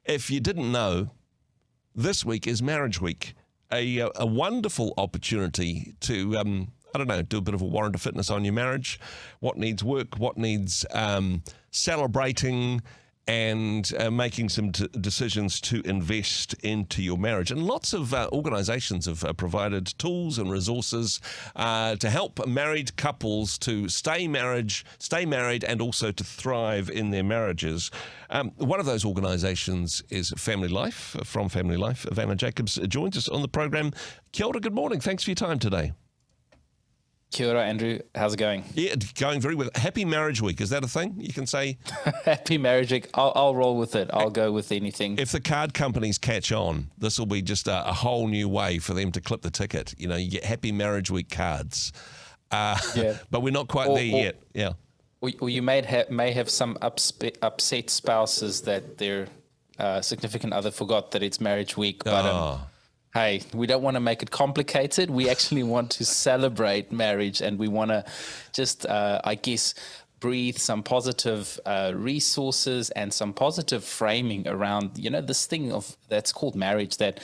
if you didn't know, this week is Marriage Week, a wonderful opportunity to, do a bit of a warrant of fitness on your marriage, what needs work, what needs celebrating, and making some decisions to invest into your marriage. And lots of organisations have provided tools and resources to help married couples to stay married, and also to thrive in their marriages. One of those organisations is Family Life. From Family Life, Wynand Jacobs joins us on the program. Kia ora, good morning. Thanks for your time today. Kia ora, Andrew. How's it going? Yeah, going very well. Happy Marriage Week. Is that a thing you can say? Happy Marriage Week. I'll roll with it. I'll go with anything. If the card companies catch on, this will be just a whole new way for them to clip the ticket. You get Happy Marriage Week cards. Yeah. But we're not quite there yet. Yeah. Or you may have some upset spouses that their significant other forgot that it's Marriage Week. But hey, we don't want to make it complicated. We actually want to celebrate marriage, and we want to just, breathe some positive resources and some positive framing around, this thing that's called marriage that,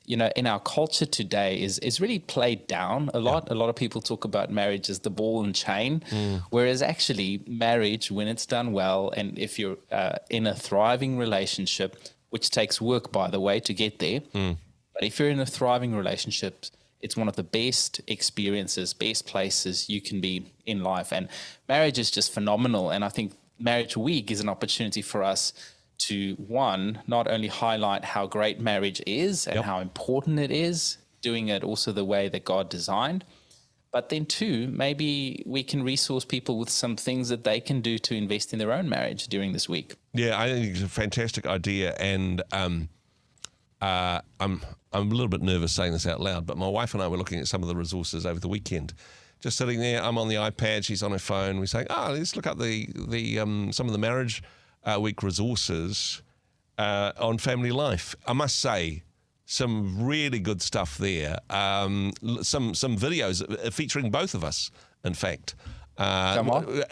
in our culture today is really played down a lot. Yeah. A lot of people talk about marriage as the ball and chain, whereas actually marriage, when it's done well, and if you're in a thriving relationship, which takes work, by the way, to get there, but if you're in a thriving relationship, it's one of the best experiences, best places you can be in life. And marriage is just phenomenal. And I think Marriage Week is an opportunity for us to, one, not only highlight how great marriage is and how important it is, doing it also the way that God designed, but then two, maybe we can resource people with some things that they can do to invest in their own marriage during this week. Yeah, I think it's a fantastic idea. And I'm a little bit nervous saying this out loud, but my wife and I were looking at some of the resources over the weekend. Just sitting there, I'm on the iPad, she's on her phone. We're saying, let's look up the some of the Marriage Week resources on Family Life. I must say, some really good stuff there. Some videos featuring both of us, in fact. Come on.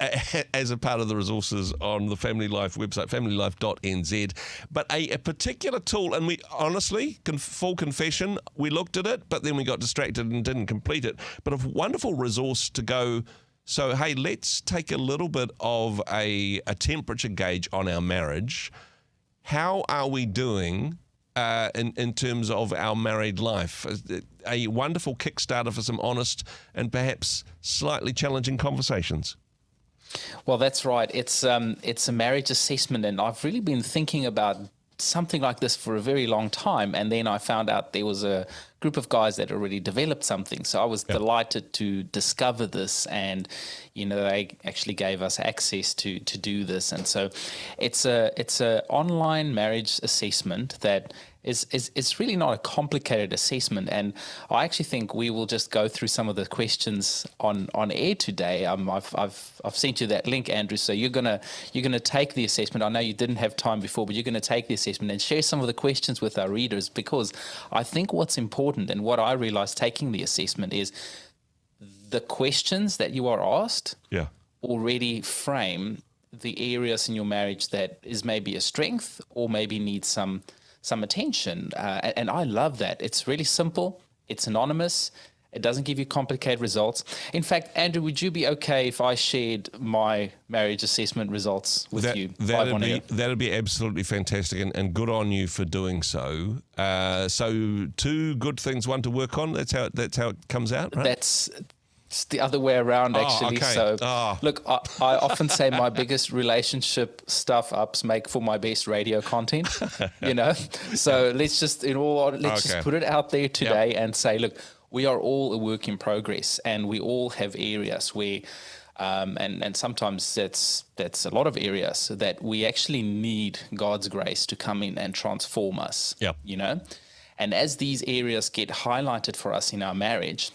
As a part of the resources on the Family Life website, familylife.nz. But a particular tool, and we honestly, full confession, we looked at it, but then we got distracted and didn't complete it. But a wonderful resource to go, so hey, let's take a little bit of a temperature gauge on our marriage. How are we doing in terms of our married life? A wonderful Kickstarter for some honest and perhaps slightly challenging conversations. Well, that's right. It's a marriage assessment, and I've really been thinking about something like this for a very long time. And then I found out there was a group of guys that already developed something. So I was delighted to discover this, and they actually gave us access to do this. And so it's a online marriage assessment that is really not a complicated assessment. And I actually think we will just go through some of the questions on air today. I've sent you that link, Andrew. So you're gonna take the assessment. I know you didn't have time before, but you're gonna take the assessment and share some of the questions with our readers, because I think what's important, and what I realized taking the assessment, is the questions that you are asked already frame the areas in your marriage that is maybe a strength or maybe needs some attention. And I love that. It's really simple. It's anonymous. It doesn't give you complicated results. In fact, Andrew, would you be okay if I shared my marriage assessment results with you? That'd be absolutely fantastic, and good on you for doing so. So two good things, one to work on. That's how it comes out, right? It's the other way around, actually. Okay. So, look, I often say my biggest relationship stuff-ups make for my best radio content, So let's just just put it out there today and say, look, we are all a work in progress, and we all have areas where, and sometimes that's a lot of areas that we actually need God's grace to come in and transform us. And as these areas get highlighted for us in our marriage,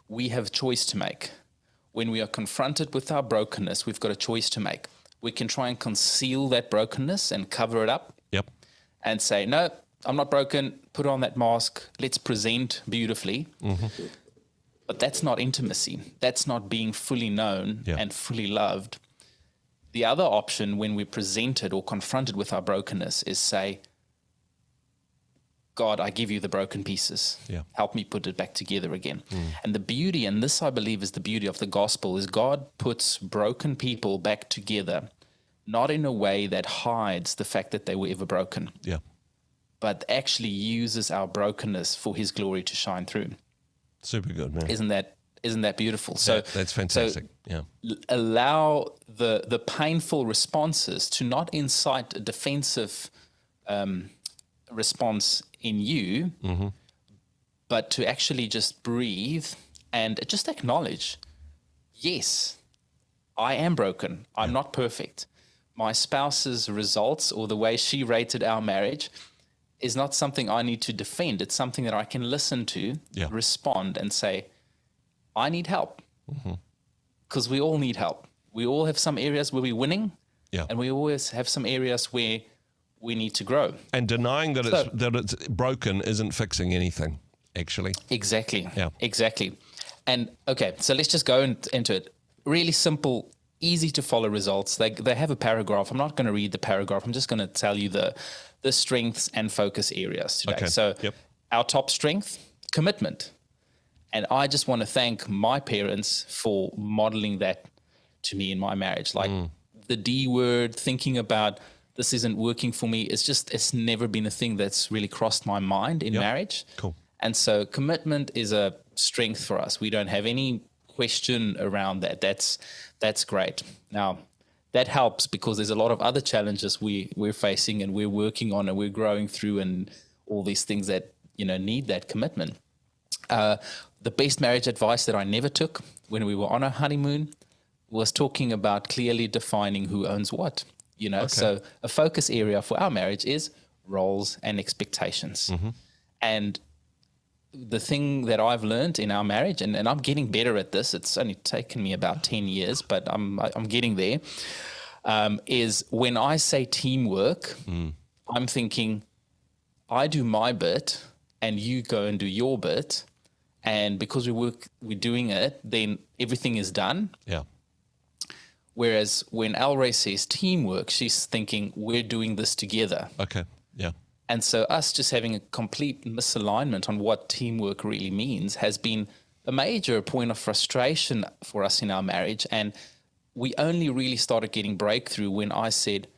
we have a choice to make. When we are confronted with our brokenness, we've got a choice to make. We can try and conceal that brokenness and cover it up. And say, no, I'm not broken. Put on that mask. Let's present beautifully. Mm-hmm. But that's not intimacy. That's not being fully known and fully loved. The other option when we're presented or confronted with our brokenness is say, God, I give you the broken pieces. Yeah. Help me put it back together again. And the beauty, and this I believe is the beauty of the gospel, is God puts broken people back together, not in a way that hides the fact that they were ever broken, Yeah. but actually uses our brokenness for his glory to shine through. Super good, man. Isn't that beautiful? So That's fantastic. Yeah. Allow the painful responses to not incite a defensive response in you, but to actually just breathe and just acknowledge, yes, I am broken. I'm not perfect. My spouse's results or the way she rated our marriage is not something I need to defend. It's something that I can listen to, respond, and say, I need help. Because we all need help. We all have some areas where we're winning, and we always have some areas where we need to grow. And denying that it's broken isn't fixing anything, actually. Exactly. Yeah. Exactly. And okay, so let's just go into it. Really simple, easy to follow results. They have a paragraph. I'm not going to read the paragraph. I'm just going to tell you the strengths and focus areas today. Okay. So our top strength, commitment. And I just want to thank my parents for modeling that to me in my marriage. Like the D word, thinking about this isn't working for me. It's never been a thing that's really crossed my mind in marriage. Cool. And so commitment is a strength for us. We don't have any question around that. That's great. Now, that helps because there's a lot of other challenges we're facing and we're working on and we're growing through and all these things that, need that commitment. The best marriage advice that I never took when we were on our honeymoon was talking about clearly defining who owns what. So a focus area for our marriage is roles and expectations. And the thing that I've learned in our marriage, and I'm getting better at this, it's only taken me about 10 years, but I'm getting there, is when I say teamwork, I'm thinking I do my bit and you go and do your bit. And because we're doing it, then everything is done. Yeah. Whereas when Alray says teamwork, she's thinking we're doing this together. Okay. Yeah. And so us just having a complete misalignment on what teamwork really means has been a major point of frustration for us in our marriage. And we only really started getting breakthrough when I said,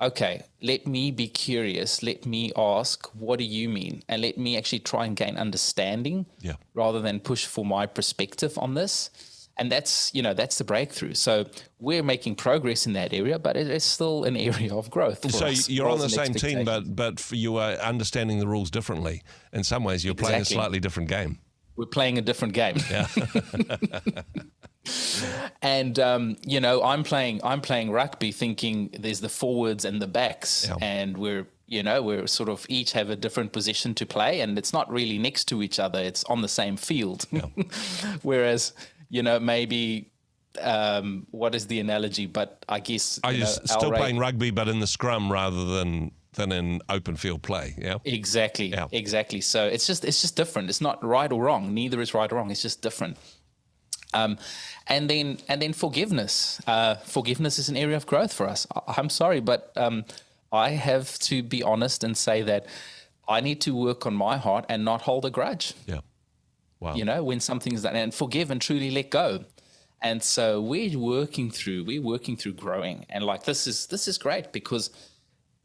okay, let me be curious. Let me ask, what do you mean? And let me actually try and gain understanding rather than push for my perspective on this. And that's the breakthrough. So we're making progress in that area, but it is still an area of growth. So us, you're on the same team, but you are understanding the rules differently. In some ways, you're playing a slightly different game. We're playing a different game. Yeah. And I'm playing rugby, thinking there's the forwards and the backs, and we're sort of each have a different position to play, and it's not really next to each other; it's on the same field. Whereas, maybe what is the analogy? But I guess still playing rugby, but in the scrum rather than in open field play. Yeah. Exactly. So it's just different. It's not right or wrong. Neither is right or wrong. It's just different. And then forgiveness. Forgiveness is an area of growth for us. I'm sorry, but I have to be honest and say that I need to work on my heart and not hold a grudge. Yeah. Wow. When something's done, and forgive and truly let go. And so we're working through growing. And like this is great, because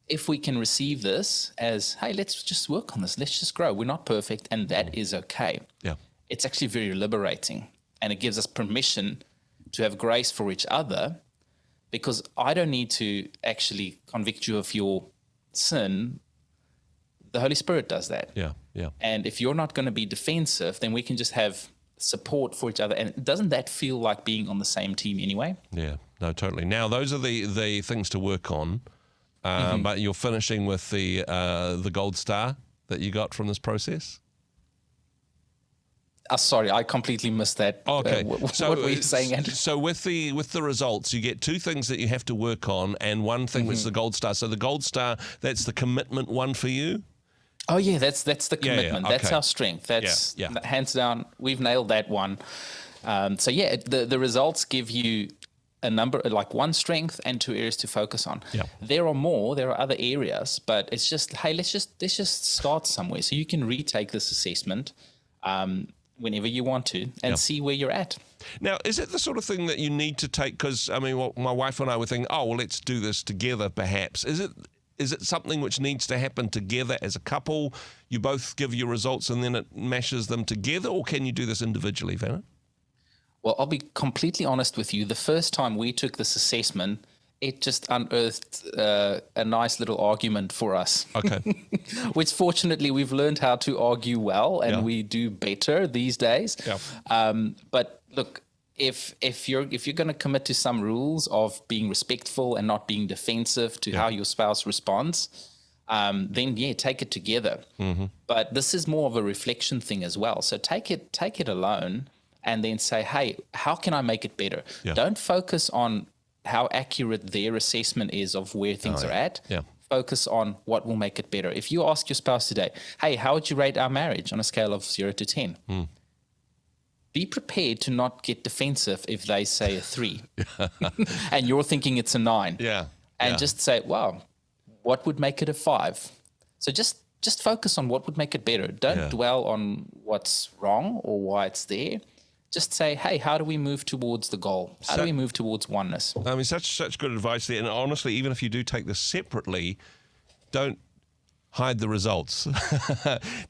if we can receive this as, hey, let's just work on this. Let's just grow. We're not perfect, and that is okay. Yeah. It's actually very liberating. And it gives us permission to have grace for each other, because I don't need to actually convict you of your sin. The Holy Spirit does that. Yeah. And if you're not going to be defensive, then we can just have support for each other. And doesn't that feel like being on the same team anyway? Yeah, no, totally. Now, those are the things to work on, but you're finishing with the gold star that you got from this process? Sorry, I completely missed that. Okay. What were you saying, Andrew? So with the results, you get two things that you have to work on, and one thing which is the gold star. So the gold star, that's the commitment one for you? Oh yeah, that's the commitment. Okay. That's our strength. That's hands down. We've nailed that one. The results give you a number, like one strength and 2 areas to focus on. Yeah. There are other areas, but it's just, hey, let's just start somewhere. So you can retake this assessment whenever you want to and see where you're at. Now, is it the sort of thing that you need to take? Because, I mean, my wife and I were thinking, oh, well, let's do this together, perhaps. Is it something which needs to happen together as a couple? You both give your results and then it mashes them together, or can you do this individually, Vanna? Well, I'll be completely honest with you. The first time we took this assessment, it just unearthed a nice little argument for us. Okay. Which fortunately we've learned how to argue well, and we do better these days. Yeah. But look, if you're going to commit to some rules of being respectful and not being defensive to how your spouse responds, then take it together. Mm-hmm. But this is more of a reflection thing as well. So take it alone, and then say, hey, how can I make it better? Yeah. Don't focus on how accurate their assessment is of where things are at. Yeah. Focus on what will make it better. If you ask your spouse today, hey, how would you rate our marriage on a scale of 0 to 10? Be prepared to not get defensive if they say a 3 and you're thinking it's a 9. Yeah. And just say, wow, what would make it a 5? So just focus on what would make it better. Don't dwell on what's wrong or why it's there. Just say, hey, how do we move towards the goal? How do we move towards oneness? I mean, such good advice there. And honestly, even if you do take this separately, don't hide the results.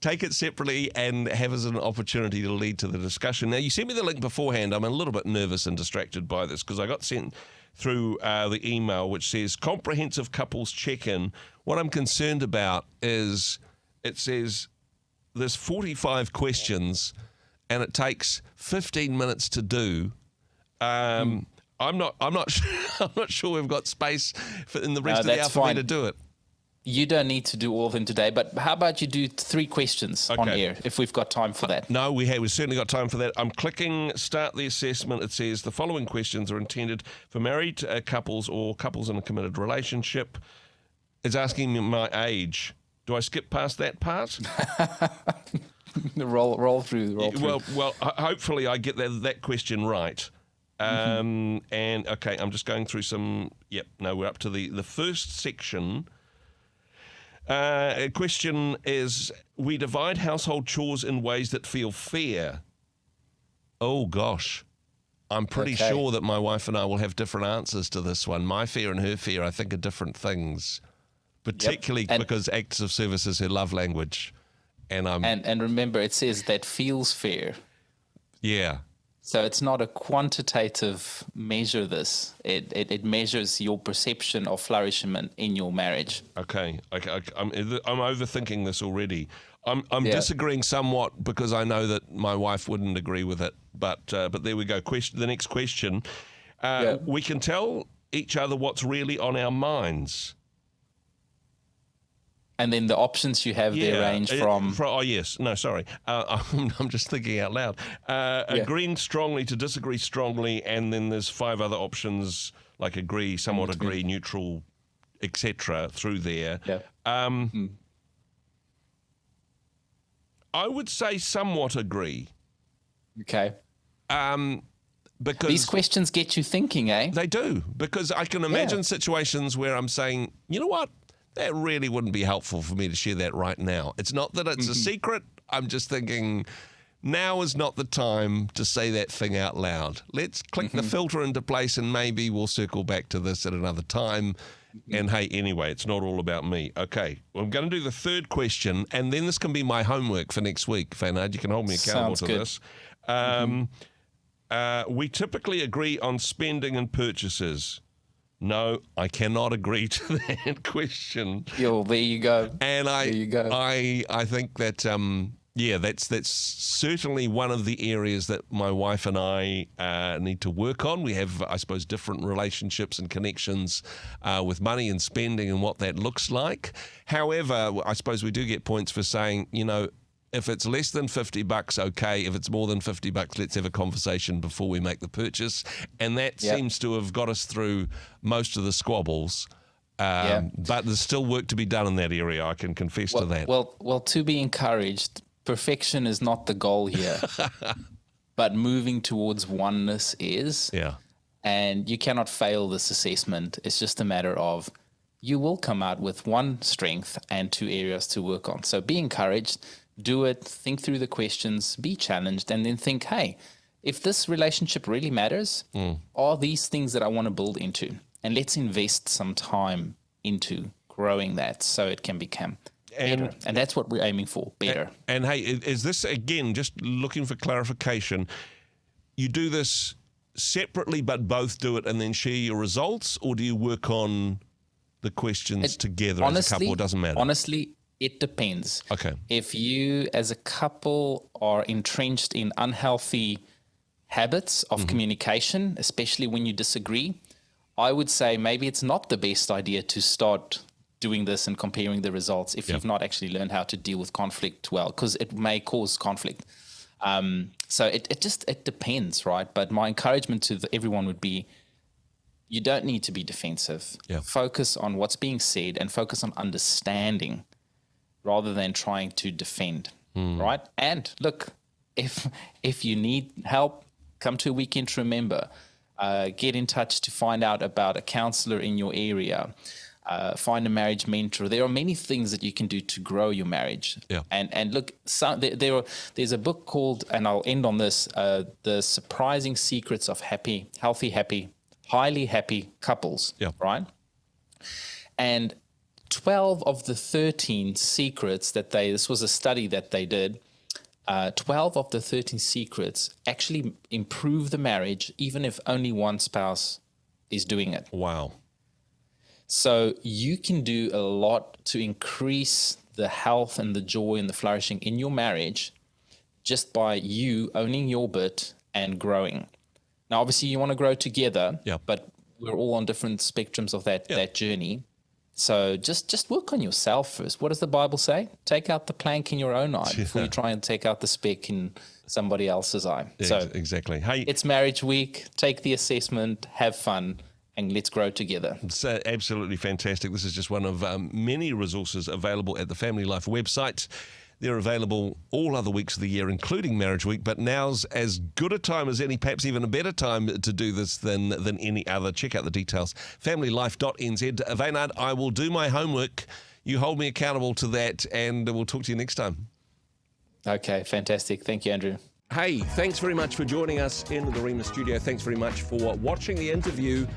Take it separately and have as an opportunity to lead to the discussion. Now, you sent me the link beforehand. I'm a little bit nervous and distracted by this because I got sent through the email which says comprehensive couples check-in. What I'm concerned about is it says there's 45 questions and it takes 15 minutes to do. I'm not sure we've got space in the rest of the hour for me to do it. You don't need to do all of them today, but how about you do 3 questions on air if we've got time for that? No, we've certainly got time for that. I'm clicking start the assessment. It says the following questions are intended for married couples or couples in a committed relationship. It's asking me my age. Do I skip past that part? roll through. Well, hopefully I get that question right. And okay, I'm just going through some. We're up to the first section. Question is: we divide household chores in ways that feel fair. Oh gosh, I'm pretty sure that my wife and I will have different answers to this one. My fear and her fear, I think, are different things, particularly because acts of service is her love language. And remember, it says that feels fair. Yeah. So it's not a quantitative measure. It measures your perception of flourishment in your marriage. Okay. I'm overthinking this already. I'm disagreeing somewhat because I know that my wife wouldn't agree with it. But there we go. The next question. We can tell each other what's really on our minds. And then the options you have there range from... I'm just thinking out loud. Agreeing strongly to disagree strongly, and then there's 5 other options, like agree, somewhat agree, neutral, etc. through there. Yeah. I would say somewhat agree. Okay. Because these questions get you thinking, eh? They do, because I can imagine situations where I'm saying, you know what? That really wouldn't be helpful for me to share that right now. It's not that it's a secret. I'm just thinking now is not the time to say that thing out loud. Let's click the filter into place and maybe we'll circle back to this at another time. And hey, anyway, it's not all about me. Okay, well, I'm going to do the third question, and then this can be my homework for next week, Wynand. You can hold me accountable to this. We typically agree on spending and purchases. No, I cannot agree to that question. There you go. And I think that that's certainly one of the areas that my wife and I need to work on. We have, I suppose, different relationships and connections with money and spending and what that looks like. However, I suppose we do get points for saying, if it's less than $50, okay. If it's more than $50, let's have a conversation before we make the purchase. And that seems to have got us through most of the squabbles. But there's still work to be done in that area. I can confess to that. Well, to be encouraged. Perfection is not the goal here, but moving towards oneness is. Yeah. and you cannot fail this assessment. It's just a matter of you will come out with one strength and two areas to work on. So be encouraged, do it, think through the questions, be challenged, and then think, hey, if this relationship really matters, are these things that I want to build into? And let's invest some time into growing that so it can become better. And that's what we're aiming for, better. And hey, is this, again, just looking for clarification, you do this separately but both do it and then share your results, or do you work on the questions together as a couple? It doesn't matter. Honestly, it depends. Okay. If you as a couple are entrenched in unhealthy habits of communication, especially when you disagree, I would say maybe it's not the best idea to start doing this and comparing the results if you've not actually learned how to deal with conflict well, because it may cause conflict. So it depends, right? But my encouragement to everyone would be, you don't need to be defensive. Focus on what's being said and focus on understanding rather than trying to defend, right? And look, if you need help, come to a weekend to remember. Get in touch to find out about a counselor in your area. Find a marriage mentor. There are many things that you can do to grow your marriage. And look, there's a book called, and I'll end on this, The Surprising Secrets of Highly Happy Couples, right? And 12 of the 13 secrets this was a study that they did, 12 of the 13 secrets actually improve the marriage, even if only one spouse is doing it. Wow. So you can do a lot to increase the health and the joy and the flourishing in your marriage just by you owning your bit and growing. Now, obviously, you want to grow together, but we're all on different spectrums of that journey. So just work on yourself first. What does the Bible say? Take out the plank in your own eye before you try and take out the speck in somebody else's eye. So exactly. Hey, it's Marriage Week. Take the assessment, have fun, and let's grow together. It's absolutely fantastic. This is just one of many resources available at the Family Life website. They're available all other weeks of the year, including Marriage Week, but now's as good a time as any, perhaps even a better time to do this than any other. Check out the details, familylife.nz. Wynand, I will do my homework. You hold me accountable to that, and we'll talk to you next time. Okay, fantastic. Thank you, Andrew. Hey, thanks very much for joining us in the Rhema studio. Thanks very much for watching the interview.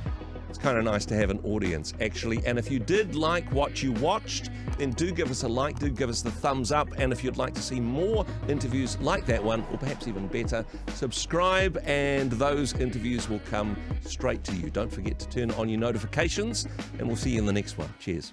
It's kind of nice to have an audience, actually. And if you did like what you watched, then do give us a like, do give us the thumbs up. And if you'd like to see more interviews like that one, or perhaps even better, subscribe and those interviews will come straight to you. Don't forget to turn on your notifications, and we'll see you in the next one. Cheers.